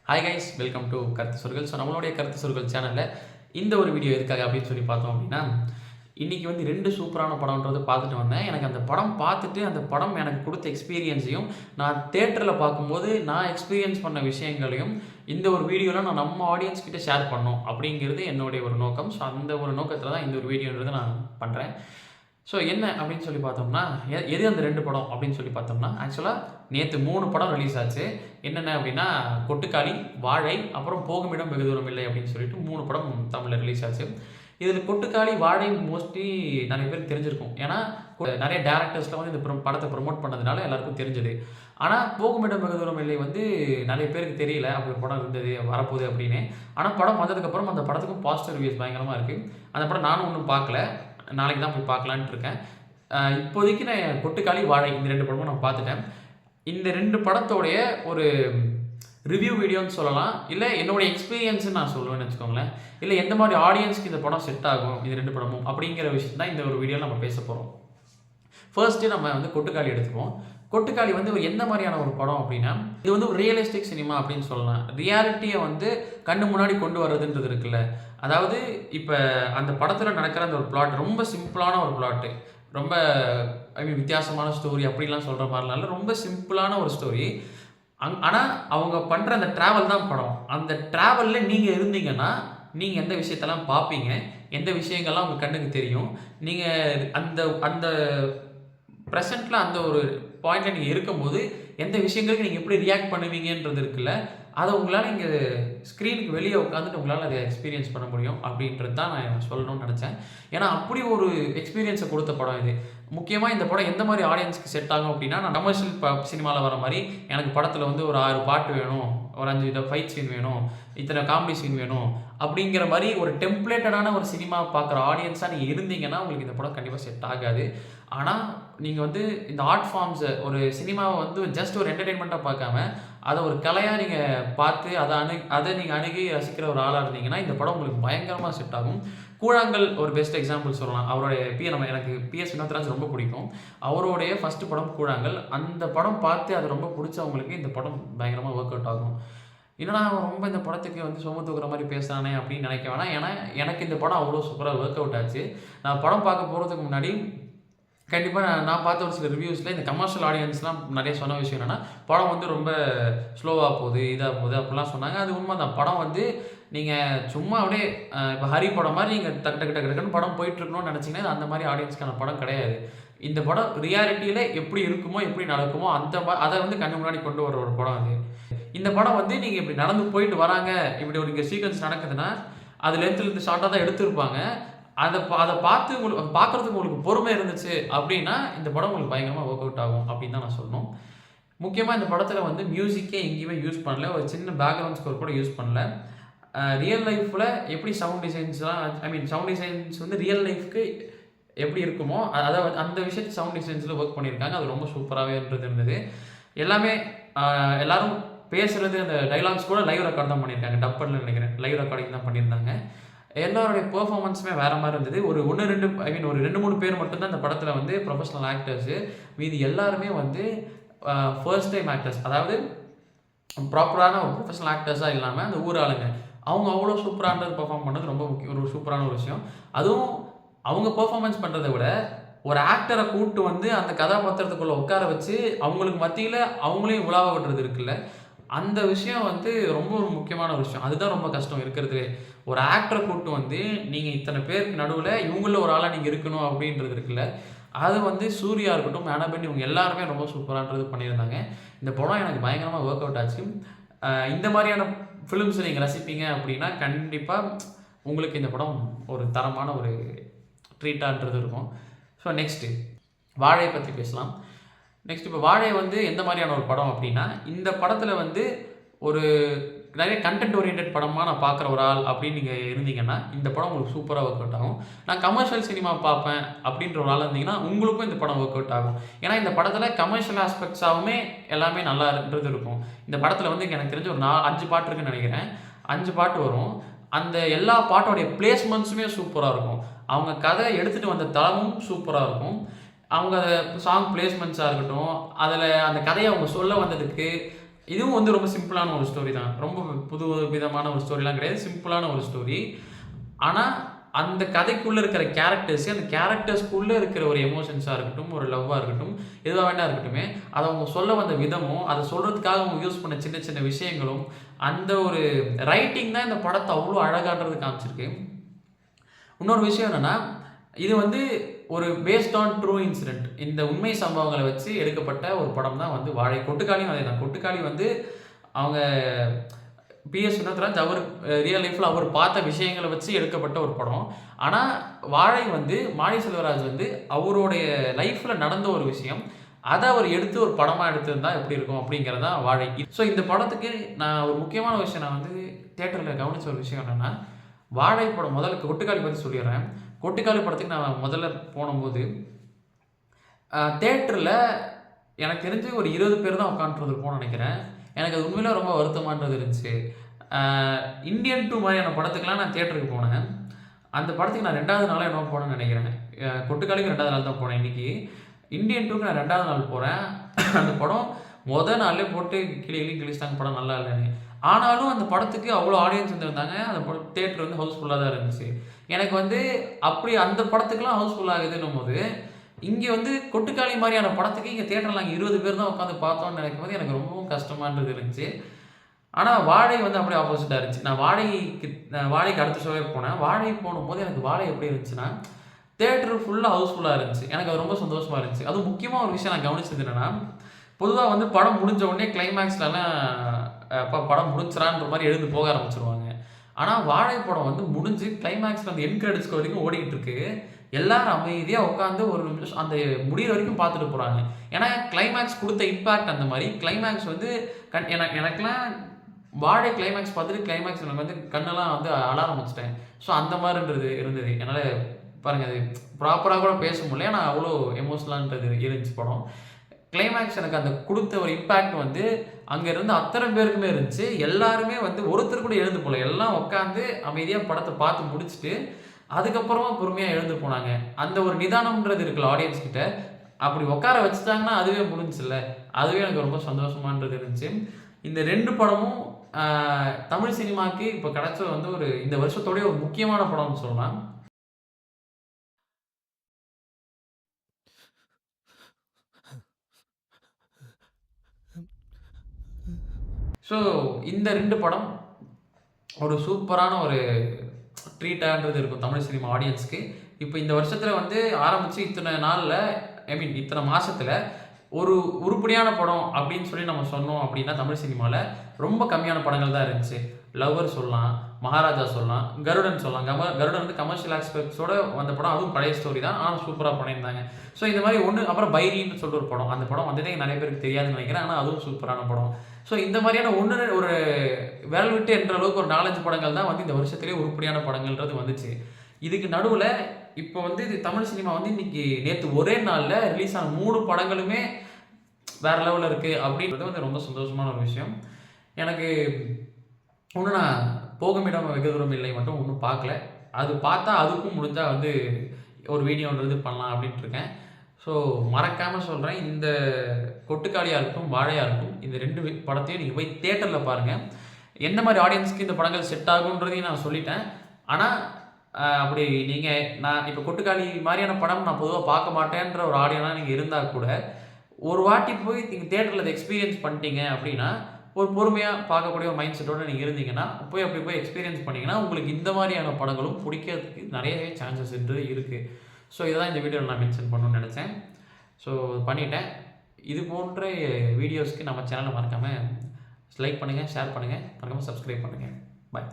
Hi guys, welcome to கருத்து சொற்கள். So நம்மளுடைய கருத்து சொற்கள் சேனலில் இந்த ஒரு வீடியோ எதுக்காக அப்படின்னு சொல்லி பார்த்தோம் அப்படின்னா, இன்றைக்கி வந்து 2 சூப்பரான படம்ன்றது பார்த்துட்டு வந்தேன். எனக்கு அந்த படம் பார்த்துட்டு அந்த படம் எனக்கு கொடுத்த எக்ஸ்பீரியன்ஸையும், நான் தியேட்டரில் பார்க்கும்போது நான் எக்ஸ்பீரியன்ஸ் பண்ண விஷயங்களையும் இந்த ஒரு வீடியோவில் நான் நம்ம ஆடியன்ஸ் கிட்ட ஷேர் பண்ணணும் அப்படிங்கிறது என்னுடைய ஒரு நோக்கம். ஸோ அந்த ஒரு நோக்கத்தில் தான் இந்த ஒரு வீடியோன்றதை நான் பண்ணுறேன். ஸோ என்ன அப்படின்னு சொல்லி பார்த்தோம்னா, எது அந்த 2 படம் அப்படின்னு சொல்லி பார்த்தோம்னா, ஆக்சுவலாக நேற்று 3 படம் ரிலீஸ் ஆச்சு. என்னென்ன அப்படின்னா, கொட்டுக்காளி, வாழை, அப்புறம் போகுமிடம் வெகு தூரம் இல்லை அப்படின்னு சொல்லிட்டு 3 படம் தமிழில் ரிலீஸ் ஆச்சு. இதில் கொட்டுக்காளி, வாழை மோஸ்ட்லி நிறைய பேருக்கு தெரிஞ்சிருக்கும். ஏன்னா நிறைய டேரக்டர்ஸ்லாம் வந்து இந்த படத்தை ப்ரொமோட் பண்ணதுனால எல்லாருக்கும் தெரிஞ்சது. ஆனால் போகுமிடம் வெகு தூரம் இல்லை வந்து நிறைய பேருக்கு தெரியல அப்படி ஒரு படம் இருந்தது, வரப்போகுது அப்படின்னு. ஆனால் படம் வந்ததுக்கப்புறம் அந்த படத்துக்கும் பாசிட்டிவ் ரிவ்யூஸ் பயங்கரமாக இருக்குது. அந்த படம் நானும் ஒன்றும் பார்க்கல, நாளைக்கு தான் போய் பார்க்கலான்ட்டு இருக்கேன். இப்போதைக்கு நான் கொட்டுக்காளி, வாழை இந்த 2 படமும் நான் பார்த்துட்டேன். இந்த 2 படத்தோடைய ஒரு ரிவ்யூ வீடியோன்னு சொல்லலாம், இல்லை என்னோடய எக்ஸ்பீரியன்ஸுன்னு நான் சொல்லுவேன்னு வச்சுக்கோங்களேன். இல்லை எந்த மாதிரி ஆடியன்ஸ்க்கு இந்த படம் செட் ஆகும் இந்த 2 படமும் அப்படிங்கிற விஷயம் தான் இந்த ஒரு வீடியோவில் நம்ம பேச போகிறோம். ஃபர்ஸ்ட்டு நம்ம வந்து கொட்டுக்காளி எடுத்துப்போம். கொட்டுக்காளி வந்து எந்த மாதிரியான ஒரு படம் அப்படின்னா, இது வந்து ஒரு ரியலிஸ்டிக் சினிமா அப்படின்னு சொல்லலாம். ரியாலிட்டியை வந்து கண்ணு முன்னாடி கொண்டு வர்றதுன்றது இருக்குல்ல. அதாவது இப்போ அந்த படத்தில் நடக்கிற அந்த ஒரு பிளாட் ரொம்ப சிம்பிளான ஒரு பிளாட்டு, ரொம்ப வித்தியாசமான ஸ்டோரி அப்படிலாம் சொல்கிற மாதிரிலாம் இல்லை, ரொம்ப சிம்பிளான ஒரு ஸ்டோரி. ஆனால் அவங்க பண்ணுற அந்த ட்ராவல் தான் படம். அந்த ட்ராவலில் நீங்கள் இருந்தீங்கன்னா நீங்கள் எந்த விஷயத்தெல்லாம் பார்ப்பீங்க, எந்த விஷயங்கள்லாம் உங்கள் கண்ணுக்கு தெரியும், நீங்கள் அந்த அந்த ப்ரெசென்ட்டில் அந்த ஒரு பாயிண்டில் நீங்கள் இருக்கும்போது எந்த விஷயங்களுக்கு நீங்கள் எப்படி ரியாக்ட் பண்ணுவீங்கன்றது இருக்குல்ல, அதை உங்களால் இங்கே ஸ்க்ரீனுக்கு வெளியே உட்காந்துட்டு உங்களால் அதை எக்ஸ்பீரியன்ஸ் பண்ண முடியும் அப்படின்றது தான் நான் சொல்லணும்னு நினச்சேன். ஏன்னா அப்படி ஒரு எக்ஸ்பீரியன்ஸை கொடுத்த படம் இது. முக்கியமாக இந்த படம் எந்த மாதிரி ஆடியன்ஸ்க்கு செட் ஆகும் அப்படின்னா, நான் கமர்ஷியல் சினிமாவில் வர மாதிரி எனக்கு படத்தில் வந்து ஒரு 6 பாட்டு வேணும், ஒரு 5 ஃபைட் சீன் வேணும், இத்தனை காமெடி சீன் வேணும் அப்படிங்கிற மாதிரி ஒரு டெம்ப்ளேட்டடான ஒரு சினிமா பார்க்குற ஆடியன்ஸாக நீங்கள் இருந்தீங்கன்னா உங்களுக்கு இந்த படம் கண்டிப்பாக செட் ஆகாது. ஆனால் நீங்கள் வந்து இந்த ஆர்ட் ஃபார்ம்ஸை ஒரு சினிமாவை வந்து ஜஸ்ட் ஒரு என்டர்டெயின்மெண்ட்டாக பார்க்காம அதை ஒரு கலையாக நீங்கள் பார்த்து அதை நீங்கள் அணுகி ரசிக்கிற ஒரு ஆளாக இருந்தீங்கன்னா இந்த படம் உங்களுக்கு பயங்கரமாக செட் ஆகும். கூழாங்கல் ஒரு பெஸ்ட் எக்ஸாம்பிள் சொல்லலாம். அவருடைய எனக்கு PS வினோத்ராஜ் ரொம்ப பிடிக்கும். அவருடைய ஃபஸ்ட்டு படம் கூழாங்கல். அந்த படம் பார்த்து அது ரொம்ப பிடிச்சவங்களுக்கு இந்த படம் பயங்கரமாக ஒர்க் அவுட் ஆகும். என்னடா அவன் ரொம்ப இந்த படத்துக்கு வந்து சும தூக்குற மாதிரி பேசுகிறானே அப்படின்னு நினைக்க வேணாம். ஏன்னா எனக்கு இந்த படம் அவ்வளோ சூப்பராக ஒர்க் அவுட் ஆச்சு. நான் படம் பார்க்க போகிறதுக்கு முன்னாடி கண்டிப்பாக நான் பார்த்த ஒரு சில ரிவ்யூஸில் இந்த கமர்ஷியல் ஆடியன்ஸ்லாம் நிறைய சொன்ன விஷயம் என்னென்னா, படம் வந்து ரொம்ப ஸ்லோவாக போகுது, இதாக போகுது அப்படிலாம் சொன்னாங்க. அது உண்மை தான். படம் வந்து நீங்கள் சும்மா அப்படியே இப்போ ஹரி படம் மாதிரி நீங்கள் டக்கு டக்கு டக்கு டக்குன்னு படம் போயிட்டுருக்கணும்னு நினச்சிங்கன்னா அந்த மாதிரி ஆடியன்ஸ்க்கான படம் கிடையாது. இந்த படம் ரியாலிட்டியில் எப்படி இருக்குமோ, எப்படி நடக்குமோ அதை வந்து கண்ணு முன்னாடி கொண்டு வர ஒரு படம் அது. இந்த படம் வந்து நீங்கள் இப்படி நடந்து போயிட்டு வராங்க, இப்படி ஒரு இங்கே சீக்வன்ஸ் நடக்குதுன்னா அது லென்த்லேருந்து ஷார்ட்டாக தான் எடுத்திருப்பாங்க. அதை பார்த்து உங்களுக்கு பார்க்குறதுக்கு உங்களுக்கு பொறுமை இருந்துச்சு அப்படின்னா இந்த படம் உங்களுக்கு பயங்கரமாக ஒர்க் அவுட் ஆகும் அப்படின்னு தான் நான் சொல்லணும். முக்கியமாக இந்த படத்தில் வந்து மியூசிக்கே எங்கேயுமே யூஸ் பண்ணல, ஒரு சின்ன பேக்ரவுண்ட் ஸ்கோர் கூட யூஸ் பண்ணல. ரியல் லைஃப்பில் எப்படி சவுண்ட் டிசைன்ஸ்லாம் சவுண்ட் டிசைன்ஸ் வந்து ரியல் லைஃப்க்கு எப்படி இருக்குமோ அதை அந்த விஷயத்து சவுண்ட் டிசைன்ஸில் ஒர்க் பண்ணியிருக்காங்க. அது ரொம்ப சூப்பராகவே இருந்தது. எல்லாமே எல்லோரும் பேசுகிறது, அந்த டைலாக்ஸ் கூட லைவ் ரெக்கார்ட் தான் பண்ணியிருக்காங்க. டப்பர்னு நினைக்கிறேன், லைவ் ரெக்கார்டிங் தான் பண்ணியிருந்தாங்க. எல்லாருடைய பெர்ஃபார்மன்ஸுமே வேறு மாதிரி இருந்தது. ஒரு 2-3 பேர் மட்டும்தான் இந்த படத்தில் வந்து ப்ரொஃபஷனல் ஆக்டர்ஸு. மீதி எல்லாருமே வந்து ஃபர்ஸ்ட் டைம் ஆக்டர்ஸ். அதாவது ப்ராப்பரான ஒரு ப்ரொஃபஷனல் ஆக்டர்ஸாக இல்லாமல் அந்த ஊர் ஆளுங்க அவங்க அவ்வளோ சூப்பரானது பெர்ஃபார்ம் பண்ணது ரொம்ப ஒரு சூப்பரான ஒரு விஷயம். அதுவும் அவங்க பெர்ஃபார்மன்ஸ் பண்ணுறதை விட ஒரு ஆக்டரை கூப்பிட்டு வந்து அந்த கதாபாத்திரத்துக்குள்ளே உட்கார வச்சு அவங்களுக்கு மத்தியில் அவங்களையும் உலாவ விடுறது இருக்குல்ல, அந்த விஷயம் வந்து ரொம்ப ஒரு முக்கியமான ஒரு விஷயம். அதுதான் ரொம்ப கஷ்டம் இருக்கிறதுலே. ஒரு ஆக்டரை கூப்பிட்டு வந்து நீங்கள் இத்தனை பேருக்கு நடுவில் இவங்களில் ஒரு ஆளாக நீங்கள் இருக்கணும் அப்படின்றது இருக்குல்ல, அது வந்து சூர்யா இருக்கட்டும், அனபென், இவங்க எல்லாருமே ரொம்ப சூப்பரானது பண்ணியிருந்தாங்க. இந்த படம் எனக்கு பயங்கரமாக ஒர்க் அவுட் ஆச்சு. இந்த மாதிரியான ஃபிலிம்ஸை நீங்கள் ரசிப்பீங்க அப்படின்னா கண்டிப்பாக உங்களுக்கு இந்த படம் ஒரு தரமான ஒரு ட்ரீட்டான்றது இருக்கும். ஸோ நெக்ஸ்ட்டு வாழை பற்றி பேசலாம். நெக்ஸ்ட் இப்போ வாழை வந்து எந்த மாதிரியான ஒரு படம் அப்படின்னா, இந்த படத்தில் வந்து ஒரு நிறைய கண்டென்ட் ஓரியன்ட் படமாக நான் பார்க்குற ஒரு ஆள் அப்படின்னு நீங்கள் இருந்தீங்கன்னா இந்த படம் உங்களுக்கு சூப்பராக ஒர்க் அவுட் ஆகும். நான் கமர்ஷியல் சினிமா பார்ப்பேன் அப்படின்ற ஒரு ஆள் இருந்தீங்கன்னா உங்களுக்கும் இந்த படம் ஒர்க் அவுட் ஆகும். ஏன்னா இந்த படத்தில் கமர்ஷியல் ஆஸ்பெக்ட்ஸாகவுமே எல்லாமே நல்லான்றது இருக்கும். இந்த படத்தில் வந்து எனக்கு தெரிஞ்ச ஒரு 5 பாட்டு இருக்குன்னு நினைக்கிறேன். 5 பாட்டு வரும். அந்த எல்லா பாட்டோடைய பிளேஸ்மெண்ட்ஸுமே சூப்பராக இருக்கும். அவங்க கதை எடுத்துகிட்டு வந்த தளமும் சூப்பராக இருக்கும். அவங்க சாங் பிளேஸ்மெண்ட்ஸாக இருக்கட்டும், அதில் அந்த கதையை அவங்க சொல்ல வந்ததுக்கு இதுவும் வந்து ரொம்ப சிம்பிளான ஒரு ஸ்டோரி தான். ரொம்ப புது விதமான ஒரு ஸ்டோரிலாம் கிடையாது. சிம்பிளான ஒரு ஸ்டோரி. ஆனா, அந்த கதைக்குள்ள இருக்கிற கேரக்டர்ஸ், அந்த கேரக்டர்ஸ்க்குள்ள இருக்கிற ஒரு எமோஷன்ஸா இருக்கட்டும், ஒரு லவ்வா இருக்கட்டும், எதுவா வேணா இருக்கட்டுமே, அத அவங்க சொல்ல வந்த விதமும், அத சொல்றதுக்காக அவங்க யூஸ் பண்ண சின்ன சின்ன விஷயங்களும், அந்த ஒரு ரைட்டிங் தான் இந்த படத்த அவ்ளோ அழகான்றது காமிச்சிருக்கு. இன்னொரு விஷயம் என்னன்னா, இது வந்து ஒரு பேஸ்ட் ஆன் ட்ரூ இன்சிடென்ட். இந்த உண்மை சம்பவங்கள வச்சு எடுக்கப்பட்ட ஒரு படம் தான் வந்து வாழை. கொட்டுக்காளியும் அதேதான். கொட்டுக்காளி வந்து அவங்க பி.எஸ். வினோத்ராஜ் அவர் ரியல் லைஃப்ல அவர் பார்த்த விஷயங்கள வச்சு எடுக்கப்பட்ட ஒரு படம். ஆனா, வாழை வந்து மாரி செல்வராஜ் வந்து அவருடைய லைஃப்ல நடந்த ஒரு விஷயம். அத அவர் எடுத்து ஒரு படமா எடுத்திருந்தா எப்படி இருக்கும் அப்படிங்கிறது தான் வாழை. ஸோ இந்த படத்துக்கு நான் ஒரு முக்கியமான விஷயம் நான் வந்து தியேட்டர்ல கவனிச்ச ஒரு விஷயம் என்னன்னா, வாழை படம் முதல்ல கொட்டுக்காளி பத்தி சொல்லிர்றேன். கொட்டுக்காளி படத்துக்கு நான் முதல்ல போனம்போது, தியேட்டர்ல எனக்கு தெரிஞ்சு ஒரு 20 பேர் தான் உட்காந்துட்டுருந்துருப்போம்னு நெனைக்கிறேன். எனக்கு அது உண்மையிலே ரொம்ப வருத்தமானது இருந்துச்சு. அ இந்தியன் 2 மாரியான படத்துக்குலாம் நான் தியேட்டருக்கு போனேன். அந்த படத்துக்கு நான் 2வது நாளோ என்னமோ போனேன்னு நெனைக்கிறேன். கொட்டுக்காளிக்கு 2வது நாள் தான் போனேன் இன்னைக்கு. இந்தியன் 2க்கு நான் 2வது நாள் போறேன். அந்த படம் நாள்லயே போட்டு கிழிச்சிட்டாங்க படம் நல்லா இல்லன்னு. ஆனாலும் அந்த படத்துக்கு அவ்ளோ ஆடியன்ஸ் வந்திருந்தாங்க. அந்த படம் தியேட்டர் வந்து ஹவுஸ்ஃபுல்லா தான் இருந்துச்சு. எனக்கு வந்து அப்படி அந்த படத்துக்குலாம் ஹவுஸ்ஃபுல் ஆகுதுன்னும்போது, இங்க வந்து கொட்டுக்காளி மாரியான படத்துக்கு இங்க தியேட்டர்ல நாங்க 20 பேர் தான் உட்காந்து பார்த்தோம்னு நெனைக்கும்போது எனக்கு ரொம்பவும் கஷ்டமானது இருந்துச்சு. ஆனா வாழை வந்து அப்படியே ஆப்போசிட்டா இருந்துச்சு. வாழைக்கு அடுத்த ஷோவே போனேன். வாழை போடும்போது எனக்கு வாழை எப்படி இருந்துச்சுன்னா, தியேட்டர் ஃபுல்லா ஹவுஸ்ஃபுல்லா இருந்துச்சு. எனக்கு அது ரொம்ப சந்தோஷமா இருந்துச்சு. அதுவும் முக்கியமா ஒரு விஷயம் நான் கவனிச்சது என்னன்னா, பொதுவா வந்து படம் முடிஞ்ச உடனே கிளைமாக்ஸ்லலாம் அப்பா படம் முடிஞ்சிரான்ற மாரி எழுந்து போக ஆரம்பிச்சுருவாங்க. ஆனா வாழை படம் வந்து முடிஞ்சு கிளைமாக்ஸ்ல அந்த எண்ட் கிரெடிட்ஸ் வரைக்கும் ஓடிக்கிட்டு இருக்கு. எல்லாரும் அமைதியா உட்கார்ந்து ஒரு நிமிஷம் அந்த முடியிற வரைக்கும் பார்த்துட்டு போறாங்க. ஏன்னா கிளைமாக்ஸ் குடுத்த இம்பாக்ட் அந்த மாரி. கிளைமாக்ஸ் வந்து எனக்கெல்லாம் வாழை கிளைமாக்ஸ் பார்த்துட்டு கிளைமாக்ஸ் எனக்கு வந்து கண்ணெல்லாம் வந்து அழ ஆரம்பிச்சுட்டேன். ஸோ அந்த மாரின்றது இருந்தது. என்னால பாருங்க அது ப்ராப்பரா கூட பேச முடியல. ஏன்னா அவ்ளோ எமோஷனலான்றது இருந்துச்சு படம். கிளைமாக்ஸ் எனக்கு அந்த குடுத்த ஒரு இம்பாக்ட் வந்து அங்க இருந்த அத்தன பேருக்குமே இருந்துச்சு. எல்லாருமே வந்து ஒருத்தர் கூட எழுந்து போல. எல்லாம் உட்கார்ந்து அமைதியா படத்த பார்த்து முடிச்சுட்டு, அதுக்கப்புறமா பொறுமையா எழுந்து போனாங்க. அந்த ஒரு நிதானம்ன்றது இருக்குல்ல ஆடியன்ஸ் கிட்ட, அப்படி உட்கார வச்சுட்டாங்கன்னா அதுவே முடிஞ்சுச்சுல்ல. அதுவே எனக்கு ரொம்ப சந்தோஷமான்றது இருந்துச்சு. இந்த 2 படமும் அ தமிழ் சினிமாக்கு இப்ப கிடைச்ச வந்து ஒரு இந்த வருஷத்தோடயே ஒரு முக்கியமான படம்னு சொல்லலாம். ஸோ இந்த 2 படம் ஒரு சூப்பரான ஒரு ட்ரீட்டான்றது இருக்கும் தமிழ் சினிமா ஆடியன்ஸ்க்கு. இப்ப இந்த வருஷத்துல வந்து ஆரம்பிச்சு இத்தன நாள்ல இத்தன மாசத்துல ஒரு உருப்படியான படம் அப்படின்னு சொல்லி நம்ம சொன்னோம் அப்படின்னா, தமிழ் சினிமால ரொம்ப கம்மியான படங்கள் தான் இருந்துச்சு. லவ்வர் சொல்லலாம், மகாராஜா சொல்லலாம், கருடன் சொல்லலாம். கருடன் வந்து கமர்ஷியல் ஆஸ்பெக்ட்ஸோட வந்த படம். அதுவும் பழைய ஸ்டோரி தான். ஆனா சூப்பரா பண்ணியிருந்தாங்க. ஸோ இந்த மாரி ஒண்ணு அப்புறம் பைரின்னு சொல்லிட்டு ஒரு படம். அந்த படம் வந்ததே நெறைய பேருக்கு தெரியாதுன்னு நெனைக்கிறேன். ஆனா அதுவும் சூப்பரான படம். ஸோ இந்த மாரியான ஒரு விரல் விட்டு எண்ற அளவுக்கு ஒரு 4, 5 படங்கள் தான் வந்து இந்த வருஷத்திலேயே உருப்படியான படங்கள்ன்றது வந்துச்சு. இதுக்கு நடுவுல இப்ப வந்து இது தமிழ் சினிமா வந்து இன்னைக்கு நேத்து ஒரே நாள்ல ரிலீஸ் ஆன 3 படங்களுமே வேற லெவல்ல இருக்கு அப்படின்றது வந்து ரொம்ப சந்தோஷமான ஒரு விஷயம். எனக்கு இன்னும் நான் "போகும் இடம் வெகு தூரம் இல்லை" மட்டும் இன்னும் பார்க்கல. அது பார்த்தா அதுக்கும் முடிஞ்சா வந்து ஒரு வீடியோன்றது பண்ணலாம் அப்படின்ட்டு இருக்கேன். ஸோ மறக்காம சொல்றேன். இந்த கொட்டுக்காளியா இருக்கட்டும், வாழையா இருக்கட்டும் இந்த 2 படத்தையும் நீங்க போய் தியேட்டர்ல பாருங்க. எந்த மாரி ஆடியன்ஸ்க்கு இந்த படங்கள் செட் ஆகுன்றதையும் நான் சொல்லிட்டேன். ஆனா, அப்படி நீங்க நான் இப்ப கொட்டுக்காளி மாரியான படம் நான் பொதுவா பார்க்க மாட்டேன்ற ஒரு ஆடியனா நீங்க இருந்தா கூட, ஒரு வாட்டி போய் நீங்க தியேட்டர்ல அத எக்ஸ்பீரியன்ஸ் பண்ணிட்டீங்க அப்படின்னா, ஒரு பொறுமையா பார்க்கக்கூடிய ஒரு மைண்ட் செட்டோட நீங்க இருந்தீங்கன்னா, அப்படி போய் எக்ஸ்பீரியன்ஸ் பண்ணீங்கன்னா, உங்களுக்கு இந்த மாரியான படங்களும் புடிக்கிறதுக்கு நெறையவே சான்சஸ் இருக்கு. ஸோ இத தான் இந்த வீடியோல நான் மென்ஷன் பண்ணணும்னு நெனச்சேன். ஸோ பண்ணிட்டேன். இது போன்ற வீடியோஸ்க்கு நம்ம சேனல மறக்காம லைக் பண்ணுங்க, ஷேர் பண்ணுங்க, மறக்காம சப்ஸ்கிரைப் பண்ணுங்க. பாய்.